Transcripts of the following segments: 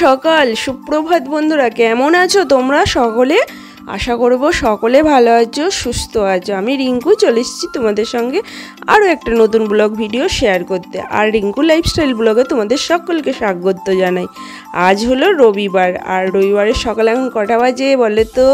সকাল, সুপ্রভাত বন্ধুরা, কেমন আছো তোমরা সকলে? আশা করব সকলে ভালো আছো, সুস্থ আছো। আমি রিঙ্কু চলে এসেছি তোমাদের সঙ্গে আরও একটা নতুন ব্লগ ভিডিও শেয়ার করতে। আর রিঙ্কু লাইফস্টাইল ব্লগে তোমাদের সকলকে স্বাগত জানাই। আজ হলো রবিবার, আর রবিবারের সকাল এখন কটা বাজে বলে তো?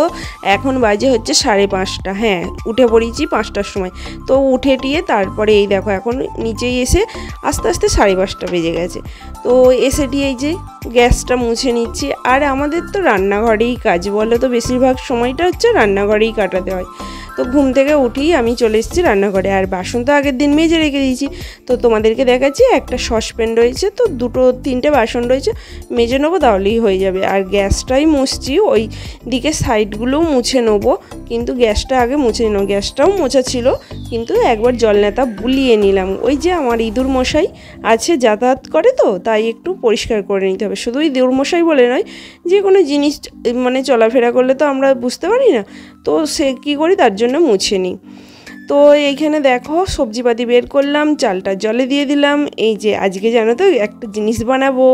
এখন বাজে হচ্ছে 5:30। হ্যাঁ, উঠে পড়েছি 5টার সময়। তো উঠে টিয়ে তারপরে এই দেখো এখন নিচেই এসে আস্তে আস্তে 5:30 বেজে গেছে। তো এসে টিয়ে এই যে গ্যাসটা মুছে নিচ্ছি। আর আমাদের তো রান্নাঘরেই কাজ, বলো তো বেশিরভাগ সময়টা হচ্ছে রান্নাঘরেই কাটাতে হয়। তো ঘুম থেকে উঠেই আমি চলে এসেছি রান্নাঘরে। আর বাসন তো আগের দিন মেজে রেখে দিয়েছি, তো তোমাদেরকে দেখাচ্ছি। একটা সসপ্যান রয়েছে, তো 2-3টে বাসন রয়েছে, মেজে নেবো তাহলেই হয়ে যাবে। আর গ্যাসটাই মুছছি, ওই দিকে সাইডগুলোও মুছে নেবো, কিন্তু গ্যাসটা আগে মুছে নিলাম। গ্যাসটাও মোছা ছিল, কিন্তু একবার জল নেতা বুলিয়ে নিলাম। ওই যে আমার ইঁদুর মশাই আছে, যাতায়াত করে, তো তাই একটু পরিষ্কার করে নিতে হবে। শুধু ইঁদুর মশাই বলে নয়, যে কোনো জিনিস মানে চলাফেরা করলে তো আমরা বুঝতে পারি না, তো সে কী করি, তার জন্য মুছে নিই। তো এইখানে দেখো সবজিপাতি বের করলাম, চালটা জলে দিয়ে দিলাম। এই যে আজকে জানো তো একটা জিনিস বানাবো,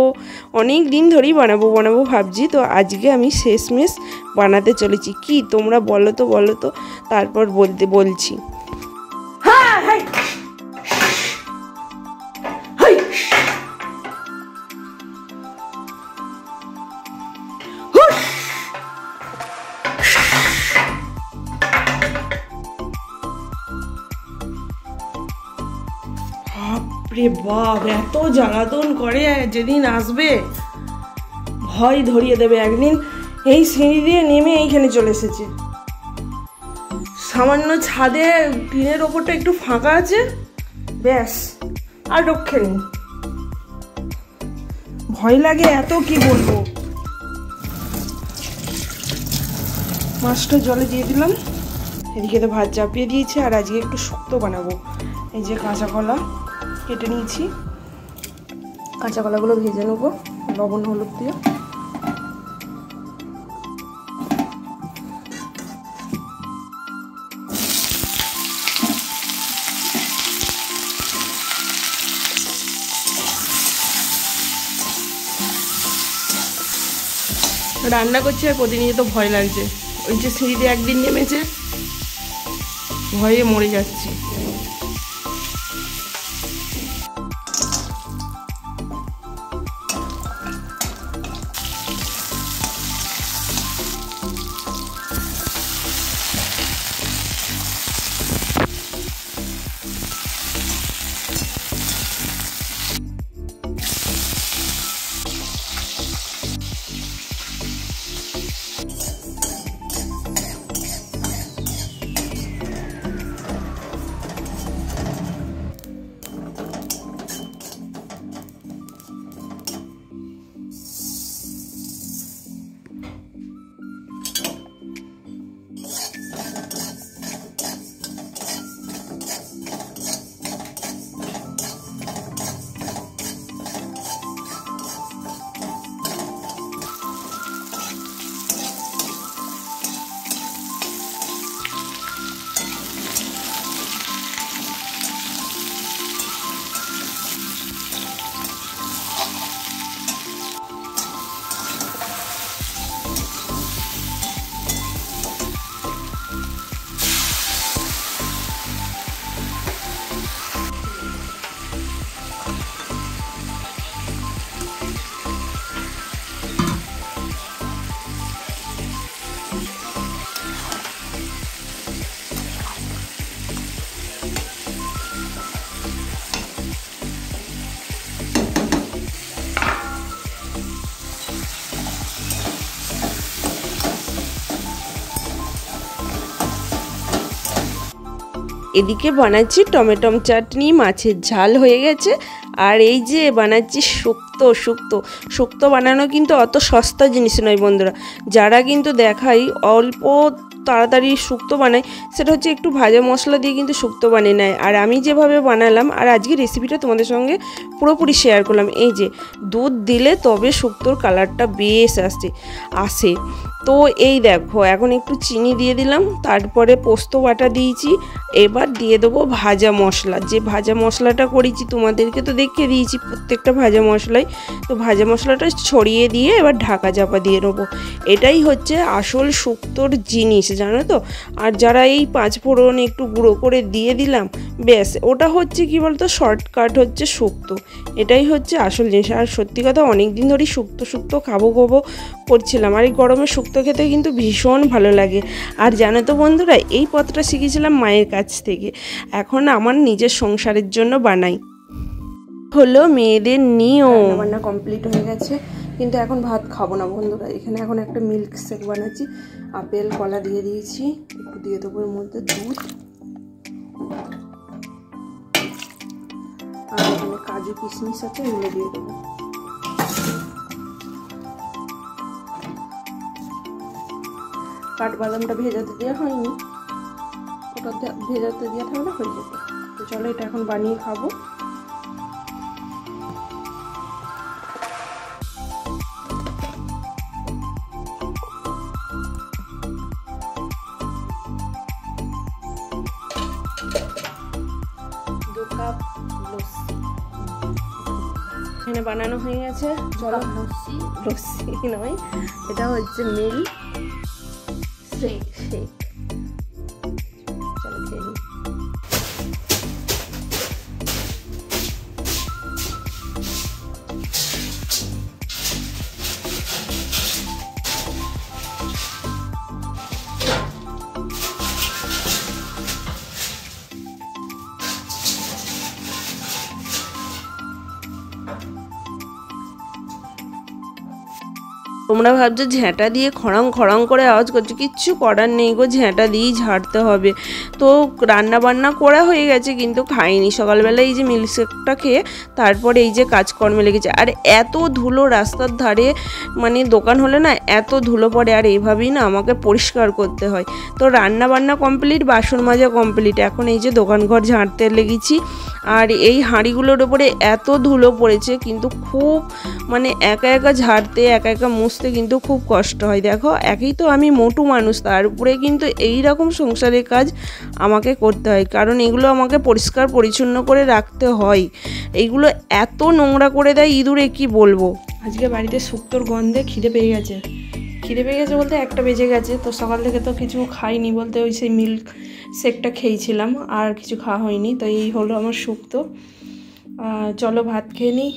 অনেক দিন ধরেই বানাবো ভাবছি। তো আজকে আমি শেষমেশ বানাতে চলেছি। কি তোমরা বলো তো, তারপর বলছি। বাপরে বাপ, এত জ্বালাতন করে, যেদিন আসবে ভয় ধরিয়ে দেবে। একদিন এই সিঁড়ি দিয়ে নেমে এইখানে চলে এসেছে। সামান্য ছাদে টিনের ওপরটা একটু ফাঁকা আছে, ব্যাস, আর রক্ষে নেই। ভয় লাগে এত, কি বলবো। মাছটা জলে দিয়ে দিলাম, এদিকে তো ভাত চাপিয়ে দিয়েছি। আর আজকে একটু শুক্তো বানাবো। এই যে কাঁচা কলা কেটে নিয়েছি, কাঁচা কলাগুলো ভেজে নেবো লবণ হলুদ দিয়ে। রান্না করছে আর প্রতিনিয়ত ভয় লাগছে। ওই যে সিঁড়িতে একদিন নেমেছে, ভয়ে মরে যাচ্ছি। এদিকে বানাচ্ছি টমেটো চাটনি, মাছের ঝাল হয়ে গেছে। আর এই যে বানাচ্ছি শুক্তো বানানো কিন্তু অত সস্তা জিনিস নয় বন্ধুরা। যারা কিন্তু দেখাই অল্প তাড়াতাড়ি শুক্তো বানায়, সেটা হচ্ছে একটু ভাজা মশলা দিয়ে কিন্তু শুক্তো বানিয়ে নেয়। আর আমি যেভাবে বানালাম, আর আজকে রেসিপিটা তোমাদের সঙ্গে পুরোপুরি শেয়ার করলাম। এই যে দুধ দিলে তবে শুক্তোর কালারটা বেশ আসে। তো এই দেখো এখন একটু চিনি দিয়ে দিলাম, তারপরে পোস্ত বাটা দিয়েছি। এবার দিয়ে দেবো ভাজা মশলা। যে ভাজা মশলাটা করেছি তোমাদেরকে তো দেখিয়ে দিয়েছি প্রত্যেকটা ভাজা মশলাই। হয়। তো ভাজা মশলাটা ছড়িয়ে দিয়ে এবার ঢাকা চাপা দিয়ে নেবো। এটাই হচ্ছে আসল শুক্তোর জিনিস, জানো তো। আর যারা এই 5 ফোড়ন একটু গুঁড়ো করে দিয়ে দিলাম, ব্যাস ওটা হচ্ছে কি বলতো শর্টকাট হচ্ছে শুক্তো। এটাই হচ্ছে আসল জিনিস। আর সত্যি কথা অনেক দিন ধরেই শুক্তো খাবো করছিলাম। আর এই গরমে শুক্তো খেতে কিন্তু ভীষণ ভালো লাগে। আর জানো তো বন্ধুরা, এই পথটা শিখেছিলাম মায়ের কাছ থেকে, এখন আমার নিজের সংসারের জন্য বানাই। হলো মেয়েদের নিয়ম। রান্না কমপ্লিট হয়ে গেছে, কিন্তু এখন ভাত খাবো না বন্ধুরা। এখানে এখন একটা মিল্ক শেক বানাচ্ছি, আপেল কলা দিয়ে দিয়েছি, একটু দিয়ে দেবো এর মধ্যে দুধ, আর এখানে কাজু কিশমিশ আছে, এগুলো দিয়ে দেবো। কাঠবাদামটা ভেজাতে দেওয়া হয়নি, ওটা ভেজাতে দেওয়া থাকলে হয়ে যেত। তো চলো এটা এখন বানিয়ে খাবো। এখানে বানানো হয়ে গেছে, চলো। লস্যি নয়, এটা হচ্ছে মিল্ক শেক। চলো খেয়ে নিই। তোমরা ভাবছো ঝ্যাঁটা দিয়ে খড়ং খড়ং করে আওয়াজ করছো, কিচ্ছু করার নেই গো, ঝ্যাঁটা দিয়েই ঝাড়তে হবে। তো রান্না বান্না করা হয়ে গেছে, কিন্তু খাইনি। সকালবেলা এই যে মিল্কশেকটা খেয়ে তারপরে এই যে কাজকর্মে লেগেছে। আর এত ধুলো রাস্তার ধারে, মানে দোকান হলে না এত ধুলো পড়ে, আর এইভাবেই না আমাকে পরিষ্কার করতে হয়। তো রান্না বান্না কমপ্লিট, বাসন মাজা কমপ্লিট, এখন এই যে দোকানঘর ঝাড়তে লেগেছি। আর এই হাঁড়িগুলোর ওপরে এত ধুলো পড়েছে, কিন্তু খুব মানে একা একা ঝাড়তে একা একা মুছতে কিন্তু খুব কষ্ট হয়। দেখো একেই তো আমি মোটু মানুষ, তার উপরে কিন্তু এই রকম সংসারের কাজ আমাকে করতে হয়, কারণ এগুলো আমাকে পরিষ্কার পরিচ্ছন্ন করে রাখতে হয়। এইগুলো এত নোংরা করে দেয় ইঁদুরে, কি বলবো। আজকে বাড়িতে শুক্তোর গন্ধে খিদে পেয়ে গেছে বলতে 1টা বেজে গেছে। তো সকাল থেকে তো কিছু খাইনি বলতে, ওই সেই মিল্ক শেকটা খেয়েছিলাম, আর কিছু খাওয়া হয়নি। তো এই হলো আমার শুক্তো। চলো ভাত খেয়ে নিই।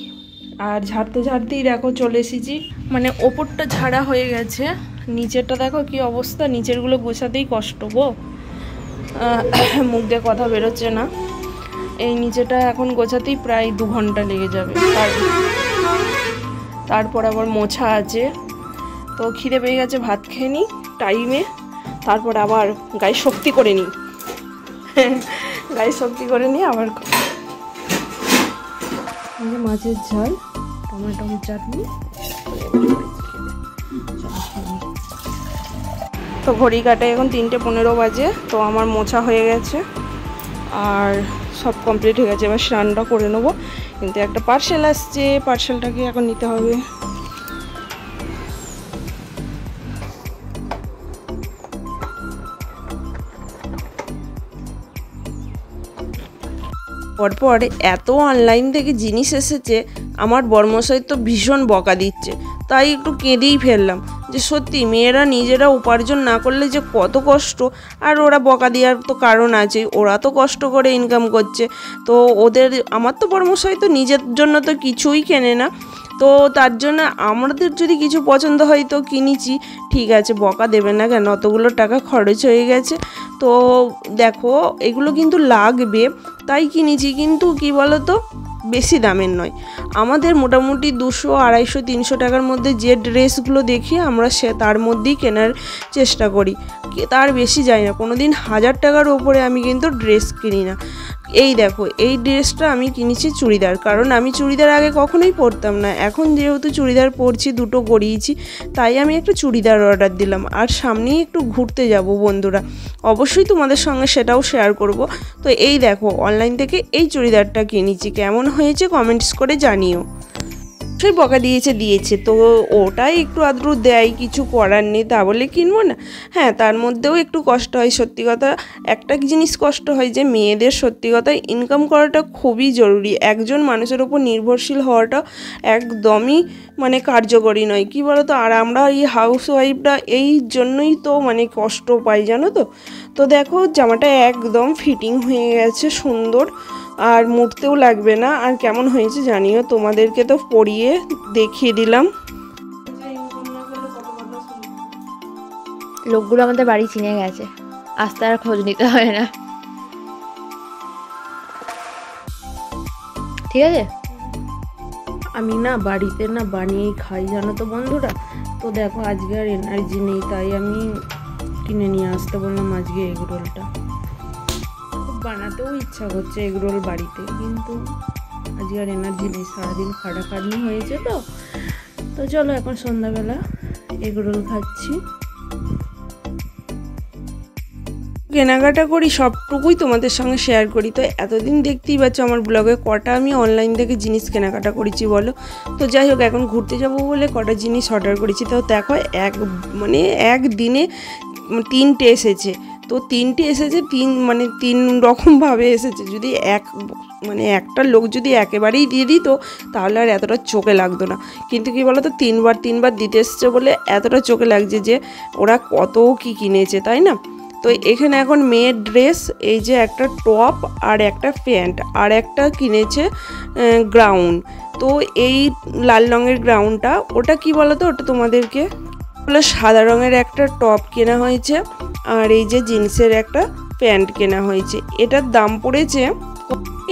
আর ঝাড়তেই দেখো চলে এসেছি, মানে ওপরটা ঝাড়া হয়ে গেছে, নিচেরটা দেখো কি অবস্থা। নিচেরগুলো গোছাতেই কষ্ট গো, মুখ দিয়ে কথা বেরোচ্ছে না। এই নিচেটা এখন গোছাতেই প্রায় 2 ঘন্টা লেগে যাবে। তারপর আবার মোছা আছে। তো খিদে পেয়ে গেছে, ভাত খেয়ে নিই টাইমে, তারপর আবার গায়ে শক্তি করে নিই আবার মাছের ঝাল, টমেটোর চাটনি। তো ঘড়ি কাটায় এখন 3:15 বাজে। তো আমার মোছা হয়ে গেছে আর সব কমপ্লিট হয়ে গেছে। এবার স্নানটা করে নেবো, কিন্তু একটা পার্সেল আসছে, পার্সেলটাকে এখন নিতে হবে। পরপর এত অনলাইন থেকে জিনিস এসেছে, আমার বরমশাই তো ভীষণ বকা দিচ্ছে। তাই একটু কেঁদেই ফেললাম যে সত্যি মেয়েরা নিজেরা উপার্জন না করলে যে কত কষ্ট। আর ওরা বকা দেওয়ার তো কারণ আছে, ওরা তো কষ্ট করে ইনকাম করছে। তো আমার তো বরমশাই তো নিজের জন্য তো কিছুই কেনে না, তো তার জন্য আমাদের যদি কিছু পছন্দ হয় তো কিনেছি, ঠিক আছে, বকা দেবে না কেন, অতগুলো টাকা খরচ হয়ে গেছে। তো দেখো এগুলো কিন্তু লাগবে তাই কিনেছি, কিন্তু কি বলো তো বেশি দামের নয়। আমাদের মোটামুটি 200, 250, 300 টাকার মধ্যে যে ড্রেসগুলো দেখি আমরা তার মধ্যেই কেনার চেষ্টা করি, তার বেশি যাই না। কোনো দিন 1000 টাকার ওপরে আমি কিন্তু ড্রেস কিনি না। এই দেখো এই ড্রেসটা আমি কিনেছি চুড়িদার, কারণ আমি চুড়িদার আগে কখনোই পরতাম না। এখন যেহেতু চুড়িদার পরছি, 2টো গড়িয়েছি, তাই আমি একটা চুড়িদার অর্ডার দিলাম। আর সামনেই একটু ঘুরতে যাব বন্ধুরা, অবশ্যই তোমাদের সঙ্গে সেটাও শেয়ার করব। তো এই দেখো অনলাইন থেকে এই চুড়িদারটা কিনেছি, কেমন হয়েছে কমেন্টস করে জানিও। সেই বকা দিয়েছে তো ওটাই একটু আদ্রু দেয়, কিছু করার নেই, তা বলে কিনবো না। হ্যাঁ, তার মধ্যেও একটু কষ্ট হয়, সত্যি কথা একটা জিনিস কষ্ট হয় যে মেয়েদের সত্যি কথা ইনকাম করাটা খুবই জরুরি। একজন মানুষের ওপর নির্ভরশীল হওয়াটা একদমই মানে কার্যকরী নয়, কি বলো তো। আর আমরা এই হাউস ওয়াইফরা এই জন্যই তো মানে কষ্ট পাই, জানো তো। তো দেখো জামাটা একদম ফিটিং হয়ে গেছে সুন্দর, আর মুড়তেও লাগবে না। আর কেমন হয়েছে জানিও, তোমাদেরকে তো পরিয়ে দেখিয়ে দিলাম। লোকগুলো আমাদের বাড়ি চিনে গেছে, আস্তে আর খোঁজ নিতে হয় না, ঠিক আছে। আমি না বাড়িতে না বানিয়েই খাই, জানো তো বন্ধুরা। তো দেখো আজকে আর এনার্জি নেই, তাই আমি কিনে নিয়ে আসতে বললাম আজকে এগরোলটা। খুব বানাতেও ইচ্ছা করছে এগরোল বাড়িতে, কিন্তু আজকে আর এনার্জি নেই, সারাদিন খাটাখাটনি হয়েছে। তো চলো এখন সন্ধ্যাবেলা এগরোল খাচ্ছি। কেনাকাটা করি সবটুকুই তোমাদের সঙ্গে শেয়ার করি। তো এতদিন দেখতেই পাচ্ছ আমার ব্লগে কটা আমি অনলাইন থেকে জিনিস কেনাকাটা করেছি বলো। তো যাই হোক, এখন ঘুরতে যাব বলে কটা জিনিস অর্ডার করেছি। তো দেখো এক দিনে 3টে এসেছে। তো 3টে এসেছে, তিন রকমভাবে এসেছে। যদি একটা লোক যদি একেবারেই দিয়ে দিত তাহলে আর এতটা চোখে লাগতো না, কিন্তু কি বলো তো তিনবার দিতে এসছে বলে এতটা চোখে লাগছে যে ওরা কত কি কিনেছে, তাই না। তো এখানে এখন মেয়ের ড্রেস, এই যে একটা টপ আর একটা প্যান্ট আর একটা কিনেছে গ্রাউন্ড। তো এই লাল রঙের গ্রাউন্ডটা, ওটা কি বলো তো, ওটা তোমাদেরকে হলো সাদা রঙের একটা টপ কেনা হয়েছে, আর এই যে জিন্সের একটা প্যান্ট কেনা হয়েছে। এটার দাম পড়েছে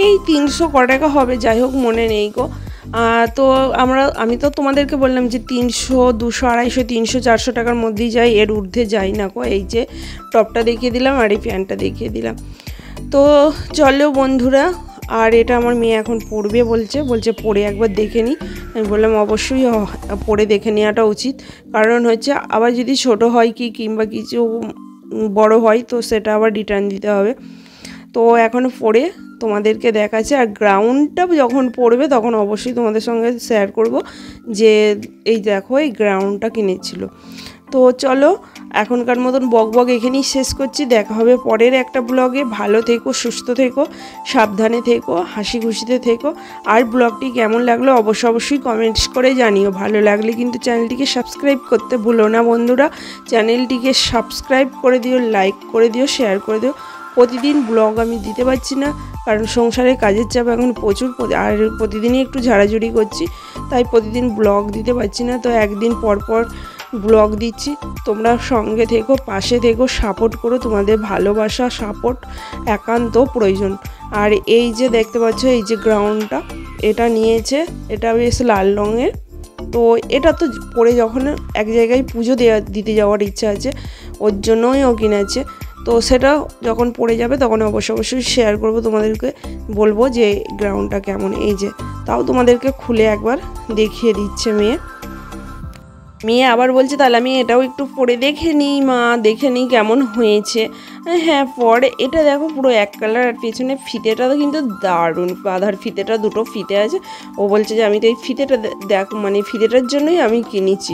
এই 300 ক টাকা হবে, যাই হোক মনে নেই গো। তো আমি তো তোমাদেরকে বললাম যে 300, 200, 250, 300, 400 টাকার মধ্যেই যাই, এর ঊর্ধ্বে যাই না গো। এই যে টপটা দেখিয়ে দিলাম আর এই প্যান্টটা দেখিয়ে দিলাম। তো চলো বন্ধুরা, আর এটা আমার মেয়ে এখন পরবে বলছে পরে একবার দেখে নিই। আমি বললাম অবশ্যই পরে দেখে নেওয়াটা উচিত, কারণ হচ্ছে আবার যদি ছোট হয় কিংবা কিছু বড় হয় তো সেটা আবার রিটার্ন দিতে হবে। তো এখন পরে তোমাদেরকে দেখাচ্ছে, আর গ্রাউন্ডটা যখন পড়বে তখন অবশ্যই তোমাদের সঙ্গে শেয়ার করব যে এই দেখো এই গ্রাউন্ডটা কিনেছিল। তো চলো এখনকার মতন বক এখানেই শেষ করছি, দেখা হবে পরের একটা ব্লগে। ভালো থেকো, সুস্থ থেকো, সাবধানে থেকো, হাসি খুশিতে থেকো। আর ব্লগটি কেমন লাগলো অবশ্যই কমেন্টস করে জানিও। ভালো লাগলে কিন্তু চ্যানেলটিকে সাবস্ক্রাইব করতে ভুলো না বন্ধুরা। চ্যানেলটিকে সাবস্ক্রাইব করে দিও, লাইক করে দিও, শেয়ার করে দিও। প্রতিদিন ব্লগ আমি দিতে পারছি না, কারণ সংসারের কাজের চাপ এখন প্রচুর, আর প্রতিদিনই একটু ঝাড়াঝুড়ি করছি, তাই প্রতিদিন ব্লগ দিতে পারছি না। তো একদিন পর ব্লগ দিচ্ছি। তোমরা সঙ্গে থেকো, পাশে থেকো, সাপোর্ট করো। তোমাদের ভালোবাসা সাপোর্ট একান্ত প্রয়োজন। আর এই যে দেখতে পাচ্ছ এই যে গ্রাউন্ডটা, এটা নিয়েছে, এটা বেশ লাল রঙের। তো এটা তো পরে যখন এক জায়গায় পুজো দিতে যাওয়ার ইচ্ছা আছে, ওর জন্যই ও কিনেছে। তো সেটা যখন পড়ে যাবে তখন অবশ্যই শেয়ার করব, তোমাদেরকে বলবো যে গ্রাউন্ডটা কেমন। এই যে তাও তোমাদেরকে খুলে একবার দেখিয়ে দিচ্ছে মেয়ে আবার বলছে তাহলে আমি এটাও একটু পরে দেখে নিই মা, দেখে নিই কেমন হয়েছে। হ্যাঁ পরে এটা দেখো পুরো এক কালার, আর পেছনে ফিতেটা তো কিন্তু দারুণ, বাঁধার ফিতেটা, দুটো ফিতে আছে। ও বলছে যে আমি তো এই ফিতেটা ফিতেটার জন্যই আমি কিনেছি।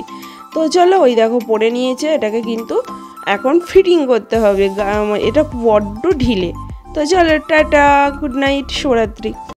তো চলো ওই দেখো পরে নিয়েছে, এটাকে কিন্তু এখন ফিটিং করতে হবে, এটা বড্ড ঢিলে। তো চলো টাটা, গুড নাইট, শুভরাত্রি।